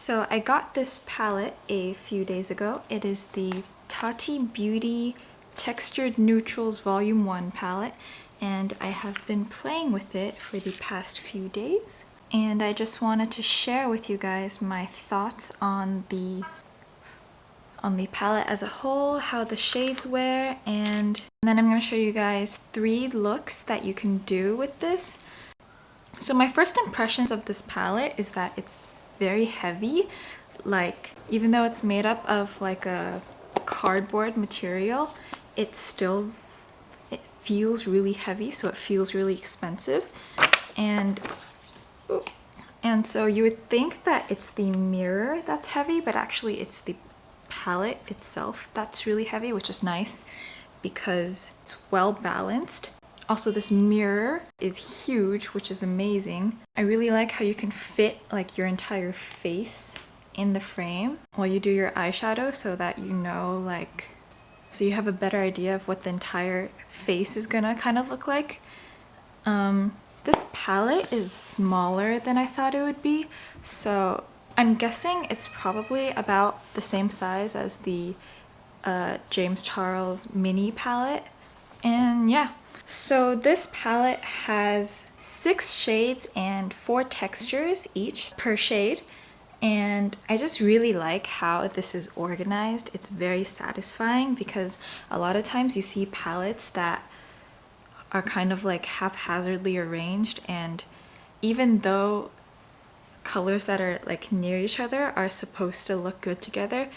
So I got this palette a few days ago. It is the Tati Beauty Textured Neutrals Volume 1 palette, and I have been playing with it for the past few days. And I just wanted to share with you guys my thoughts on the palette as a whole, how the shades wear, and then I'm going to show you guys 3 looks that you can do with this. So my first impressions of this palette is that it's very heavy. Like, even though it's made up of like a cardboard material, it feels really heavy, so it feels really expensive. And so you would think that it's the mirror that's heavy, but actually it's the palette itself that's really heavy, which is nice because it's well balanced. Also, this mirror is huge, which is amazing. I really like how you can fit like your entire face in the frame while you do your eyeshadow, so that you know, like, so you have a better idea of what the entire face is gonna kind of look like. This palette is smaller than I thought it would be, so I'm guessing it's probably about the same size as the James Charles mini palette. And yeah. So this palette has 6 shades and 4 textures each per shade, and I just really like how this is organized. It's very satisfying because a lot of times you see palettes that are kind of like haphazardly arranged, and even though colors that are like near each other are supposed to look good together,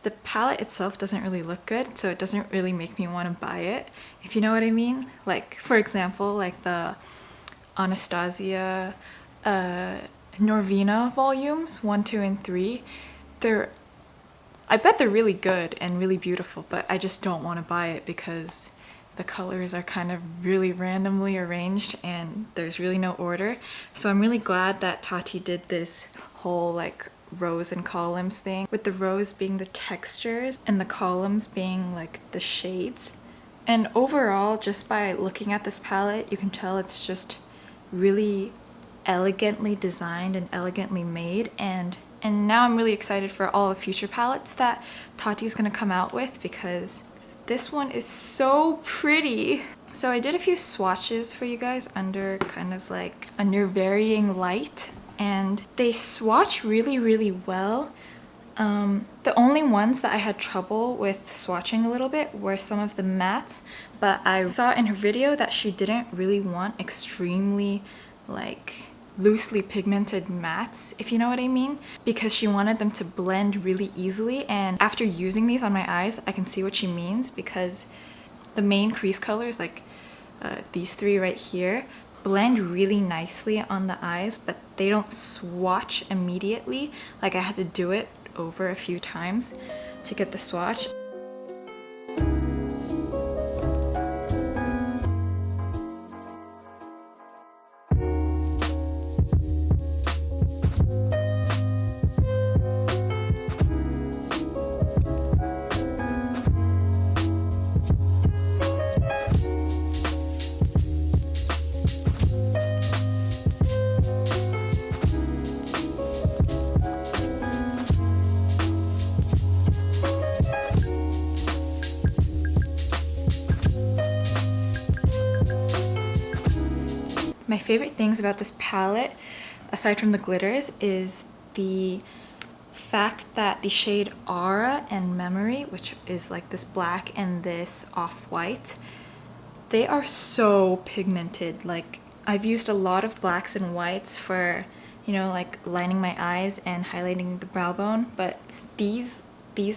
the palette itself doesn't really look good, so it doesn't really make me want to buy it, if you know what I mean. Like, for example, like the Anastasia Norvina volumes 1, 2, and 3, I bet they're really good and really beautiful, but I just don't want to buy it because the colors are kind of really randomly arranged and there's really no order. So I'm really glad that Tati did this whole like rows and columns thing, with the rows being the textures and the columns being like the shades. And overall, just by looking at this palette, you can tell it's just really elegantly designed and elegantly made. And now I'm really excited for all the future palettes that Tati's gonna come out with, because this one is so pretty. So I did a few swatches for you guys under varying light, and they swatch really well. The only ones that I had trouble with swatching a little bit were some of the mattes, but I saw in her video that she didn't really want extremely like loosely pigmented mattes, if you know what I mean, because she wanted them to blend really easily. And after using these on my eyes, I can see what she means, because the main crease colors, like these 3 right here, blend really nicely on the eyes, but they don't swatch immediately. Like, I had to do it over a few times to get the swatch. My favorite things about this palette, aside from the glitters, is the fact that the shade Aura and Memory, which is like this black and this off-white, they are so pigmented. Like, I've used a lot of blacks and whites for, you know, like lining my eyes and highlighting the brow bone, but these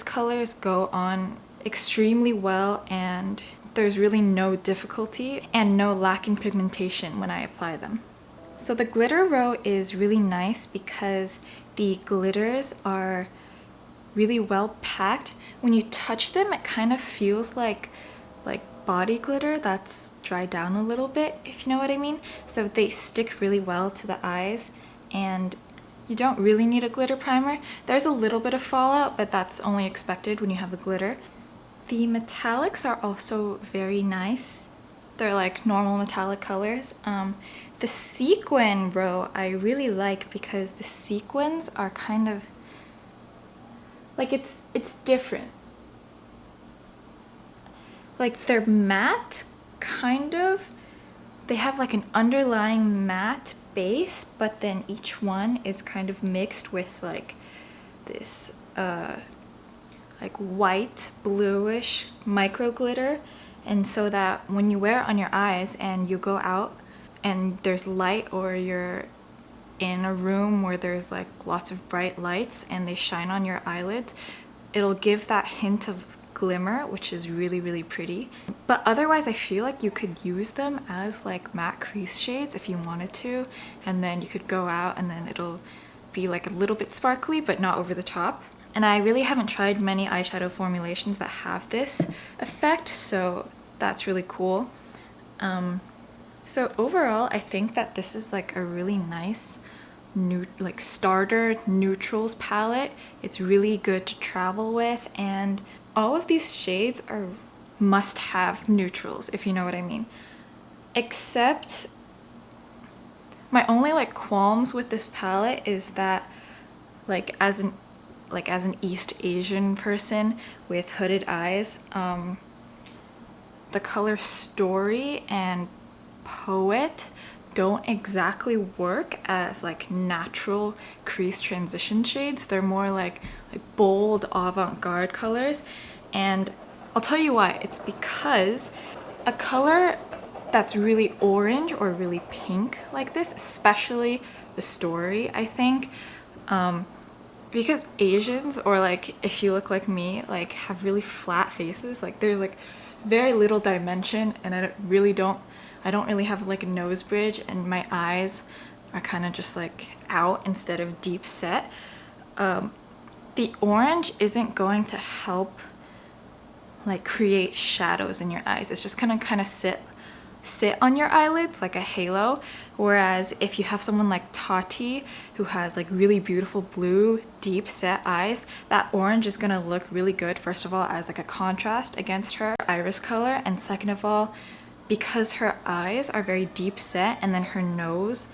colors go on extremely well, and there's really no difficulty and no lack in pigmentation when I apply them. So the glitter row is really nice because the glitters are really well packed. When you touch them, it kind of feels like body glitter that's dried down a little bit, if you know what I mean. So they stick really well to the eyes, and you don't really need a glitter primer. There's a little bit of fallout, but that's only expected when you have the glitter. The metallics are also very nice. They're like normal metallic colors. The sequin row I really like because the sequins are kind of Like it's different. Like they're matte, kind of. They have like an underlying matte base, but then each one is kind of mixed with like this like white, bluish micro glitter. And so that when you wear it on your eyes and you go out and there's light, or you're in a room where there's like lots of bright lights and they shine on your eyelids, it'll give that hint of glimmer, which is really, really pretty. But otherwise I feel like you could use them as like matte crease shades if you wanted to, and then you could go out and then it'll be like a little bit sparkly but not over the top. And I really haven't tried many eyeshadow formulations that have this effect, so that's really cool. So overall I think that this is like a really nice like starter neutrals palette. It's really good to travel with, and all of these shades are must-have neutrals, if you know what I mean. Except my only like qualms with this palette is that like as an East Asian person with hooded eyes, the color Story and Poet don't exactly work as like natural crease transition shades. They're more like bold avant-garde colors, and I'll tell you why. It's because a color that's really orange or really pink like this, especially the Story, I think, because Asians, or like if you look like me, like have really flat faces, like there's like very little dimension, and I don't really have like a nose bridge, and my eyes are kind of just like out instead of deep set. The orange isn't going to help like create shadows in your eyes. It's just gonna kind of sit on your eyelids like a halo. Whereas if you have someone like Tati, who has like really beautiful blue deep set eyes, that orange is gonna look really good, first of all as like a contrast against her iris color, and second of all because her eyes are very deep set, and then her nose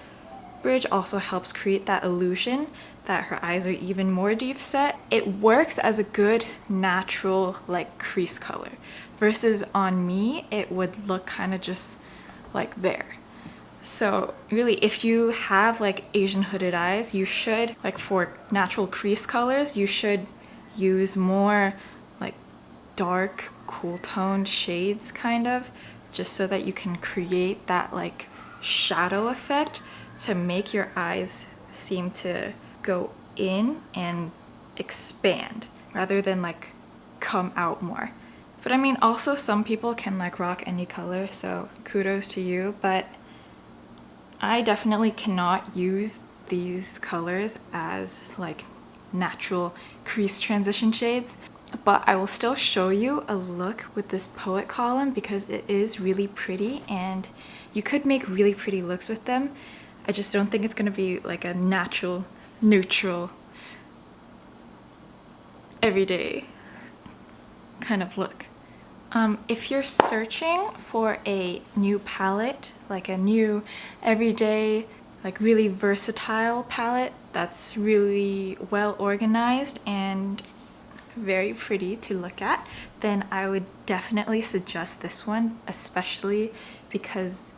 bridge also helps create that illusion that her eyes are even more deep set. It works as a good natural like crease color, versus on me it would look kind of just like there. So really, if you have like Asian hooded eyes, you should, like for natural crease colors, you should use more like dark cool toned shades, kind of, just so that you can create that like shadow effect to make your eyes seem to go in and expand rather than like come out more. But I mean, also some people can like rock any color, so kudos to you, but I definitely cannot use these colors as like natural crease transition shades. But I will still show you a look with this Poet column because it is really pretty and you could make really pretty looks with them. I just don't think it's going to be like a natural, neutral, everyday kind of look. If you're searching for a new palette, like a new everyday, like really versatile palette that's really well organized and very pretty to look at, then I would definitely suggest this one, especially because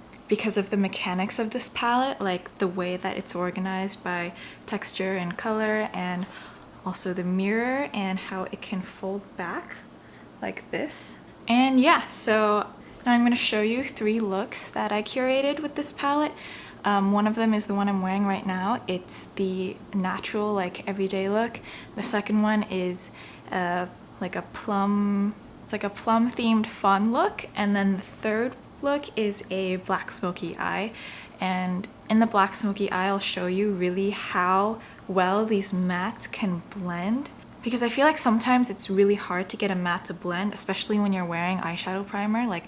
of the mechanics of this palette, like the way that it's organized by texture and color, and also the mirror and how it can fold back like this. And yeah, so now I'm going to show you 3 looks that I curated with this palette. One of them is the one I'm wearing right now. It's the natural, like everyday look. The second one is like a plum themed fun look, and then the third look is a black smoky eye. And in the black smoky eye, I'll show you really how well these mattes can blend, because I feel like sometimes it's really hard to get a matte to blend, especially when you're wearing eyeshadow primer. Like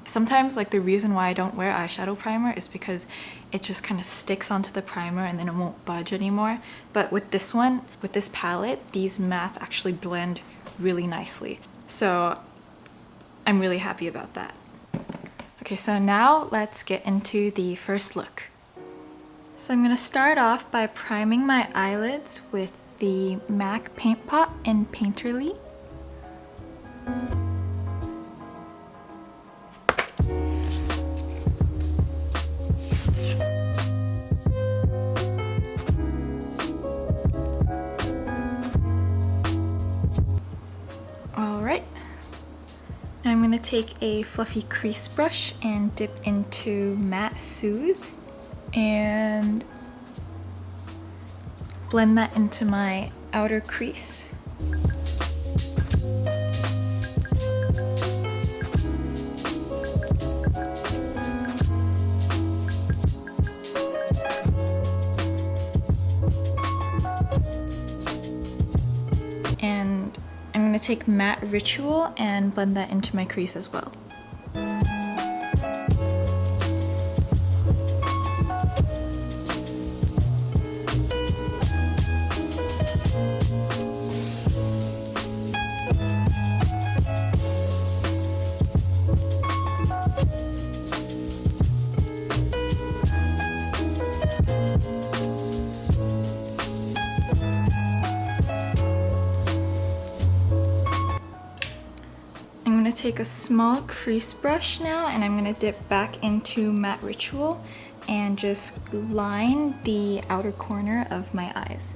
sometimes, like the reason why I don't wear eyeshadow primer is because it just kind of sticks onto the primer and then it won't budge anymore. But with this one, with this palette, these mattes actually blend really nicely. So I'm really happy about that. Okay, so now let's get into the first look. So I'm gonna start off by priming my eyelids with the MAC Paint Pot in Painterly. Alright, now I'm going to take a fluffy crease brush and dip into Matte Soothe and blend that into my outer crease. And I'm going to take Matte Ritual and blend that into my crease as well. I'm going to take a small crease brush now and I'm going to dip back into Matte Ritual and just line the outer corner of my eyes.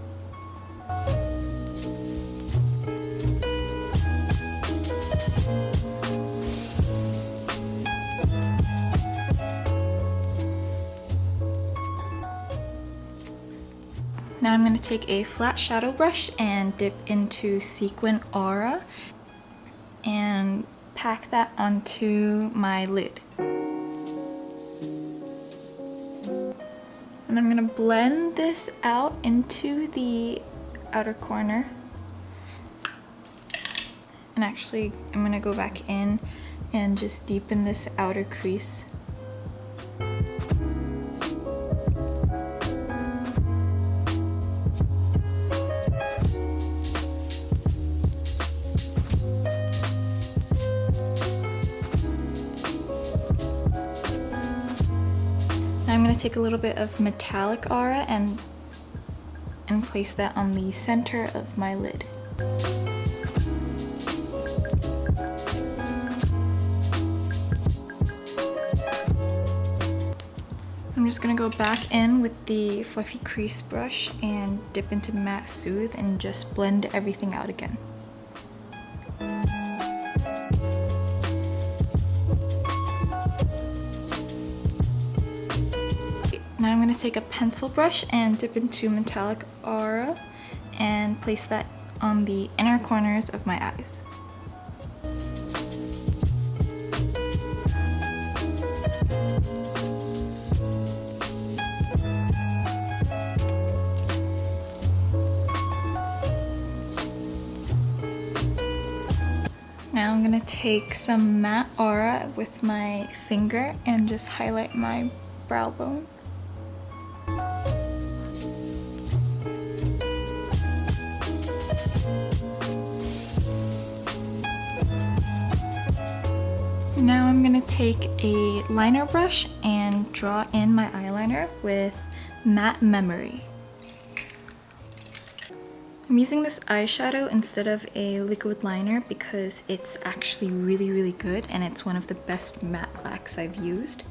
Now I'm going to take a flat shadow brush and dip into Sequin Aura and pack that onto my lid. And I'm going to blend this out into the outer corner. And actually, I'm going to go back in and just deepen this outer crease. I'm going to take a little bit of metallic aura and place that on the center of my lid. I'm just going to go back in with the fluffy crease brush and dip into Matte Soothe and just blend everything out again. Now I'm going to take a pencil brush and dip into metallic aura and place that on the inner corners of my eyes. Now I'm going to take some matte aura with my finger and just highlight my brow bone. Now I'm going to take a liner brush and draw in my eyeliner with Matte Memory. I'm using this eyeshadow instead of a liquid liner because it's actually really good and it's one of the best matte blacks I've used.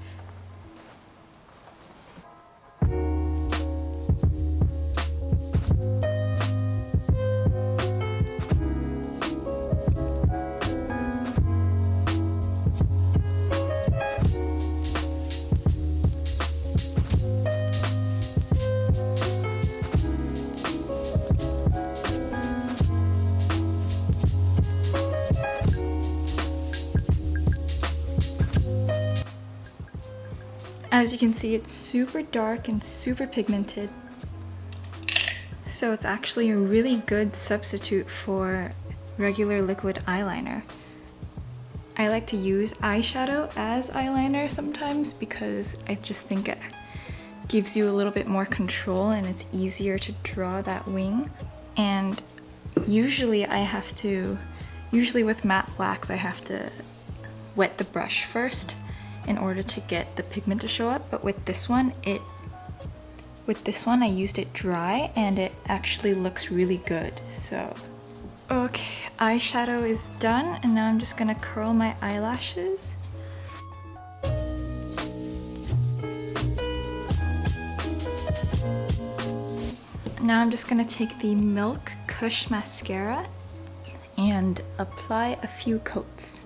As you can see, it's super dark and super pigmented, so it's actually a really good substitute for regular liquid eyeliner. I like to use eyeshadow as eyeliner sometimes because I just think it gives you a little bit more control and it's easier to draw that wing. And usually with matte blacks I have to wet the brush first in order to get the pigment to show up, but with this one with this one I used it dry and it actually looks really good. So okay, eyeshadow is done and now I'm just gonna curl my eyelashes. Now I'm just gonna take the Milk Kush mascara and apply a few coats.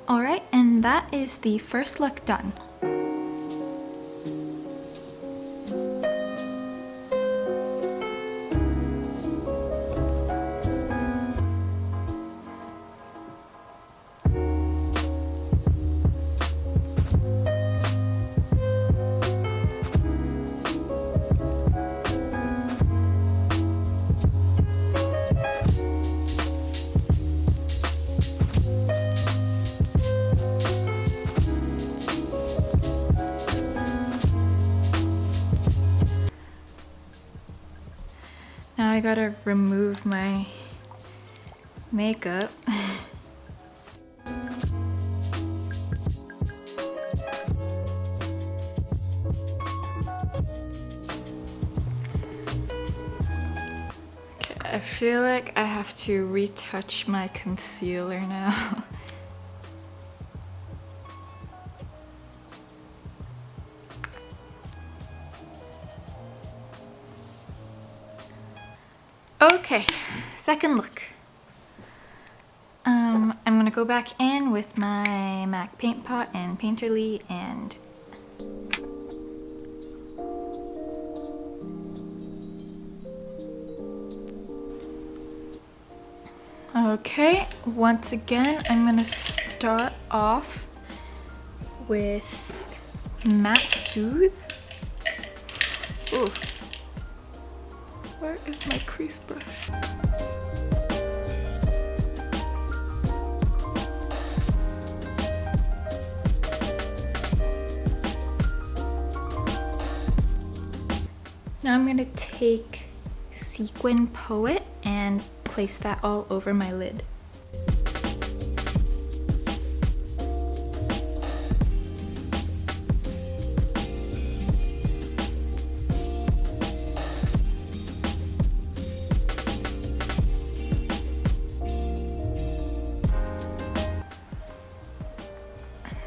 Alright, and that is the first look done. Now I gotta remove my makeup. Okay, I feel like I have to retouch my concealer now. Okay, second look. I'm gonna go back in with my MAC paint pot and Painterly and okay, once again I'm gonna start off with Matte Soothe. Ooh. Where is my crease brush? Now I'm going to take Sequin Poet and place that all over my lid.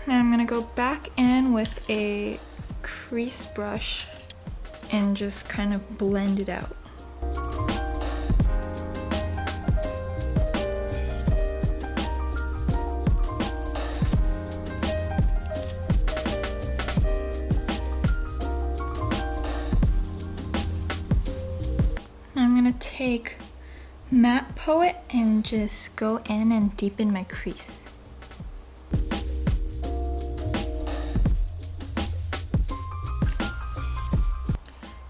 Now I'm gonna go back in with a crease brush and just kind of blend it out. Now I'm gonna take Matte Poet and just go in and deepen my crease.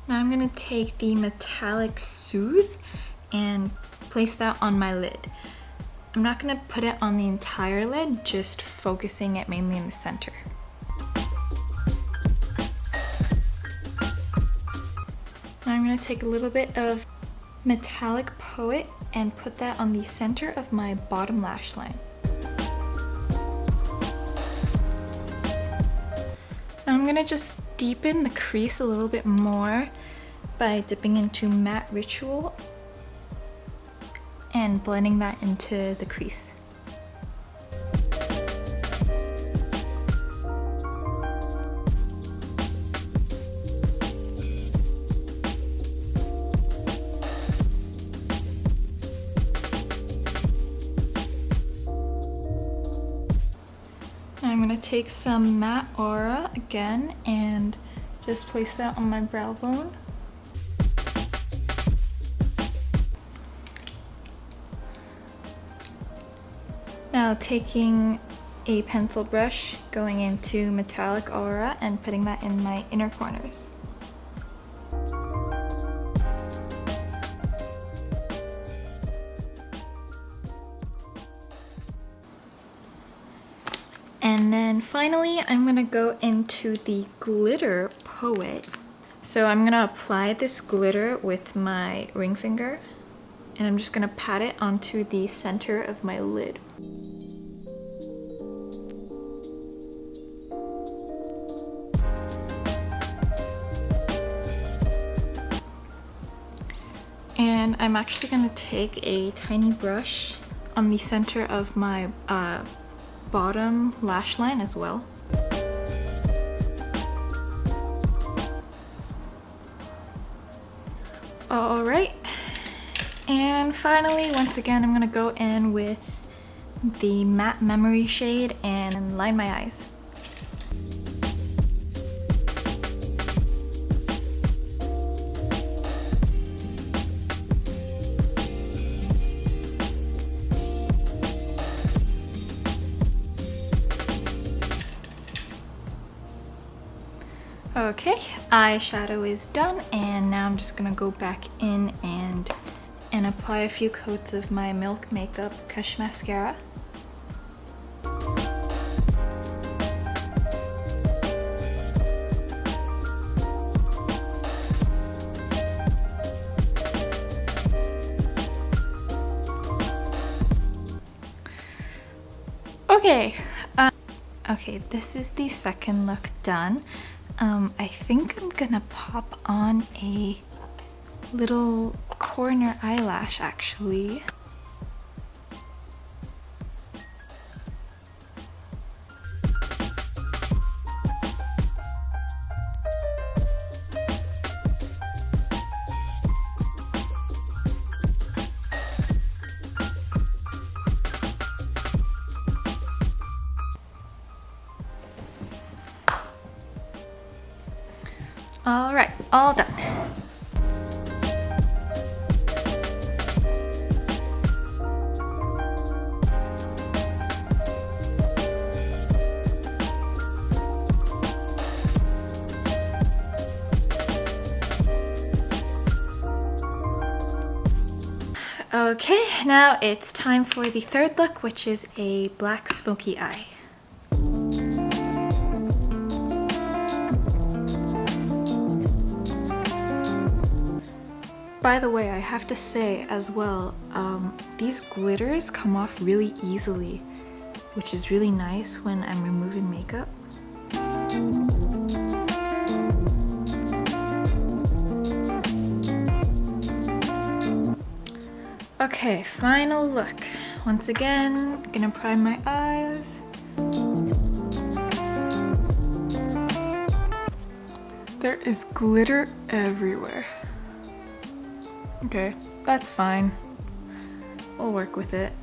Now I'm going to take the Metallic Soothe and place that on my lid. I'm not going to put it on the entire lid, just focusing it mainly in the center. Now I'm going to take a little bit of Metallic Poet and put that on the center of my bottom lash line. Now I'm going to just deepen the crease a little bit more by dipping into Matte Ritual and blending that into the crease. Now I'm going to take some Matte Aura again and just place that on my brow bone. Now taking a pencil brush, going into Metallic Aura and putting that in my inner corners. finally, I'm gonna go into the glitter poet. So I'm gonna apply this glitter with my ring finger, and I'm just gonna pat it onto the center of my lid. And I'm actually gonna take a tiny brush on the center of my bottom lash line as well. All right, and finally, once again, I'm gonna go in with the matte memory shade and line my eyes. Okay, eyeshadow is done, and now I'm just gonna go back in and apply a few coats of my Milk Makeup Kush Mascara. Okay, okay, this is the second look done. I think I'm gonna pop on a little corner eyelash actually. All right, all done. Okay, now it's time for the third look, which is a black smoky eye. By the way, I have to say as well, these glitters come off really easily, which is really nice when I'm removing makeup. Okay, final look. Once again, gonna prime my eyes. There is glitter everywhere. Okay, that's fine. We'll work with it.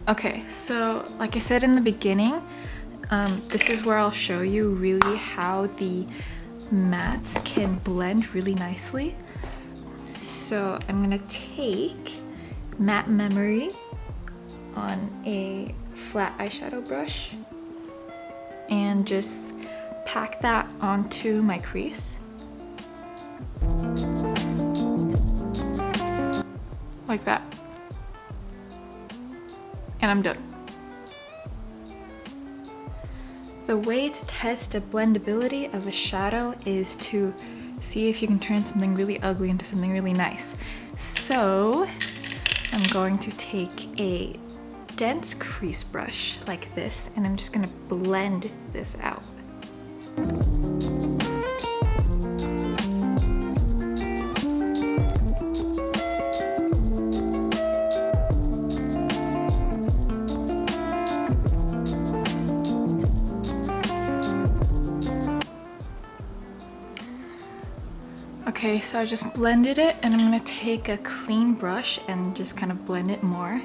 Okay, so like I said in the beginning, this is where I'll show you really how the mattes can blend really nicely. So I'm gonna take Matte Memory on a flat eyeshadow brush and just pack that onto my crease. Like that. And I'm done. The way to test the blendability of a shadow is to see if you can turn something really ugly into something really nice. So I'm going to take a dense crease brush like this, and I'm just gonna blend this out. Okay, so I just blended it, and I'm gonna take a clean brush and just kind of blend it more.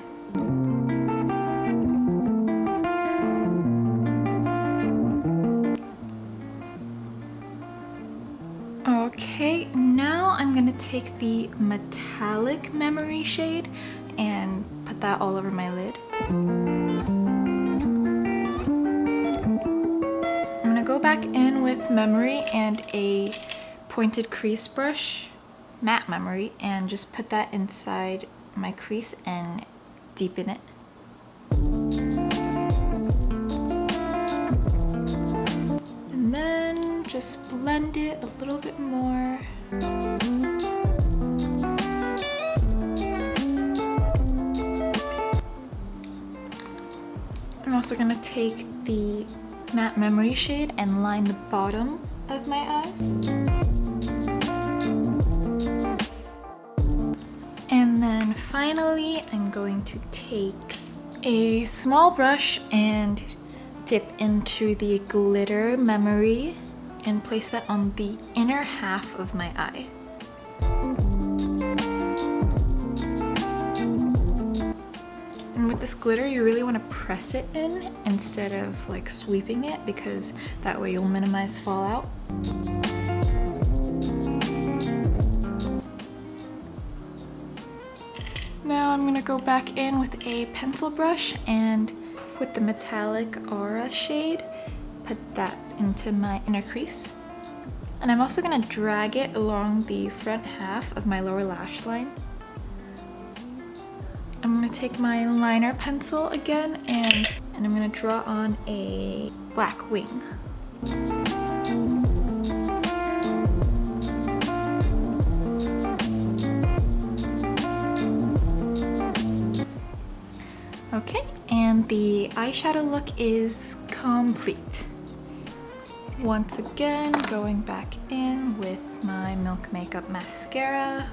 Okay, now I'm gonna take the metallic memory shade and put that all over my lid. I'm gonna go back in with memory and a pointed crease brush, matte memory, and just put that inside my crease and deepen it. just blend it a little bit more. I'm also gonna take the matte memory shade and line the bottom of my eyes. And then finally, I'm going to take a small brush and dip into the glitter memory and place that on the inner half of my eye. And with this glitter, you really want to press it in instead of like sweeping it, because that way you'll minimize fallout. Now I'm gonna go back in with a pencil brush and with the metallic aura shade, put that into my inner crease. And I'm also gonna drag it along the front half of my lower lash line. I'm gonna take my liner pencil again and I'm gonna draw on a black wing. Okay, and the eyeshadow look is complete. Once again, going back in with my Milk Makeup mascara.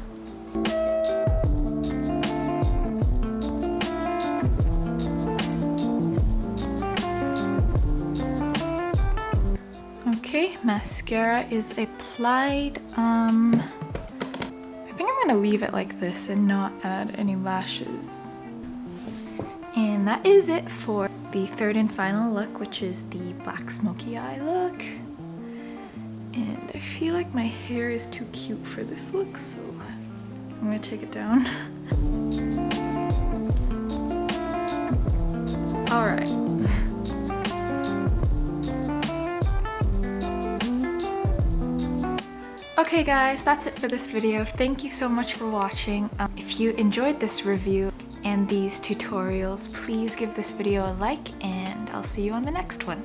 Okay, mascara is applied. I think I'm gonna leave it like this and not add any lashes. And that is it for the third and final look, which is the black smoky eye look. And I feel like my hair is too cute for this look, so I'm gonna take it down. All right. Okay guys, that's it for this video. Thank you so much for watching. If you enjoyed this review and these tutorials, please give this video a like and I'll see you on the next one.